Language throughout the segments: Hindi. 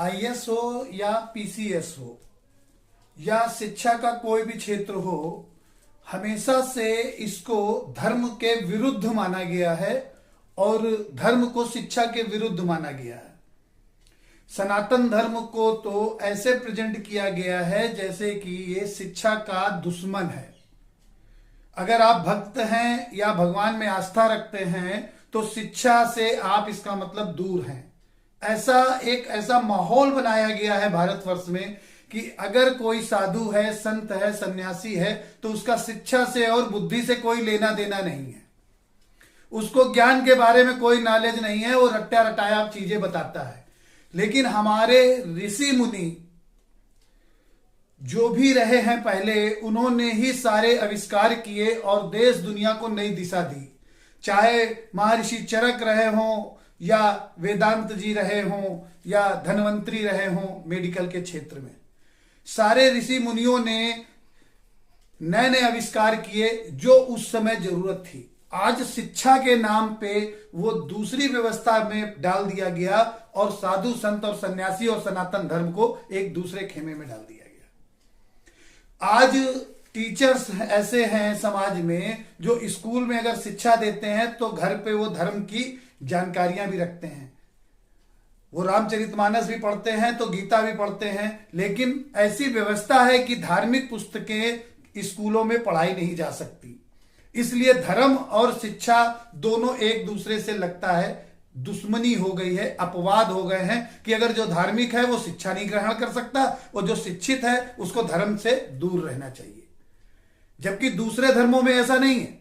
आईएएस हो या पीसीएस हो या शिक्षा का कोई भी क्षेत्र हो, हमेशा से इसको धर्म के विरुद्ध माना गया है और धर्म को शिक्षा के विरुद्ध माना गया है। सनातन धर्म को तो ऐसे प्रेजेंट किया गया है जैसे कि ये शिक्षा का दुश्मन है। अगर आप भक्त हैं या भगवान में आस्था रखते हैं तो शिक्षा से आप इसका मतलब दूर हैं। ऐसा माहौल बनाया गया है भारतवर्ष में कि अगर कोई साधु है, संत है, सन्यासी है तो उसका शिक्षा से और बुद्धि से कोई लेना देना नहीं है। उसको ज्ञान के बारे में कोई नॉलेज नहीं है, वो रट्टा रटाया चीजें बताता है। लेकिन हमारे ऋषि मुनि जो भी रहे हैं पहले, उन्होंने ही सारे आविष्कार किए और देश दुनिया को नई दिशा दी। चाहे महर्षि चरक रहे हों या वेदांत जी रहे हों या धन्वंतरी रहे हों मेडिकल के क्षेत्र में, सारे ऋषि मुनियों ने नए नए आविष्कार किए जो उस समय जरूरत थी। आज शिक्षा के नाम पे वो दूसरी व्यवस्था में डाल दिया गया और साधु संत और सन्यासी और सनातन धर्म को एक दूसरे खेमे में डाल दिया गया। आज टीचर्स ऐसे हैं समाज में जो स्कूल में अगर शिक्षा देते हैं तो घर पे वो धर्म की जानकारियां भी रखते हैं। वो रामचरितमानस भी पढ़ते हैं तो गीता भी पढ़ते हैं, लेकिन ऐसी व्यवस्था है कि धार्मिक पुस्तकें स्कूलों में पढ़ाई नहीं जा सकती। इसलिए धर्म और शिक्षा दोनों एक दूसरे से लगता है दुश्मनी हो गई है, अपवाद हो गए हैं कि अगर जो धार्मिक है वो शिक्षा नहीं ग्रहण कर सकता और जो शिक्षित है उसको धर्म से दूर रहना चाहिए। जबकि दूसरे धर्मों में ऐसा नहीं है।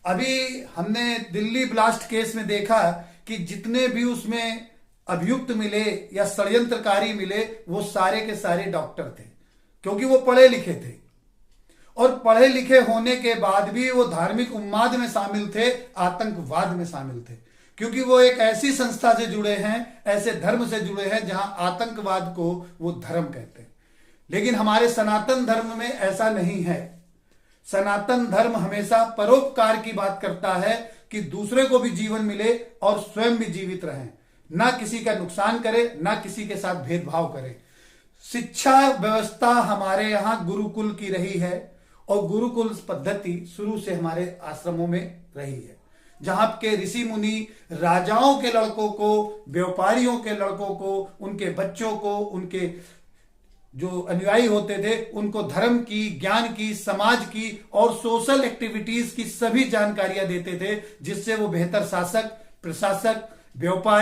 अभी हमने दिल्ली ब्लास्ट केस में देखा कि जितने भी उसमें अभियुक्त मिले या षड्यंत्रकारी मिले वो सारे के सारे डॉक्टर थे, क्योंकि वो पढ़े लिखे थे। और पढ़े लिखे होने के बाद भी वो धार्मिक उन्माद में शामिल थे, आतंकवाद में शामिल थे, क्योंकि वो एक ऐसी संस्था से जुड़े हैं, ऐसे धर्म से जुड़े हैं जहां आतंकवाद को वो धर्म कहते हैं। लेकिन हमारे सनातन धर्म में ऐसा नहीं है। सनातन धर्म हमेशा परोपकार की बात करता है कि दूसरे को भी जीवन मिले और स्वयं भी जीवित रहें, ना किसी का नुकसान करे, ना किसी के साथ भेदभाव करे। शिक्षा व्यवस्था हमारे यहां गुरुकुल की रही है और गुरुकुल पद्धति शुरू से हमारे आश्रमों में रही है, जहां के ऋषि मुनि राजाओं के लड़कों को, व्यापारियों के लड़कों को, उनके बच्चों को, उनके जो अनुयायी होते थे उनको धर्म की, ज्ञान की, समाज की और सोशल एक्टिविटीज की सभी जानकारियां देते थे, जिससे वो बेहतर शासक, प्रशासक, व्यापारी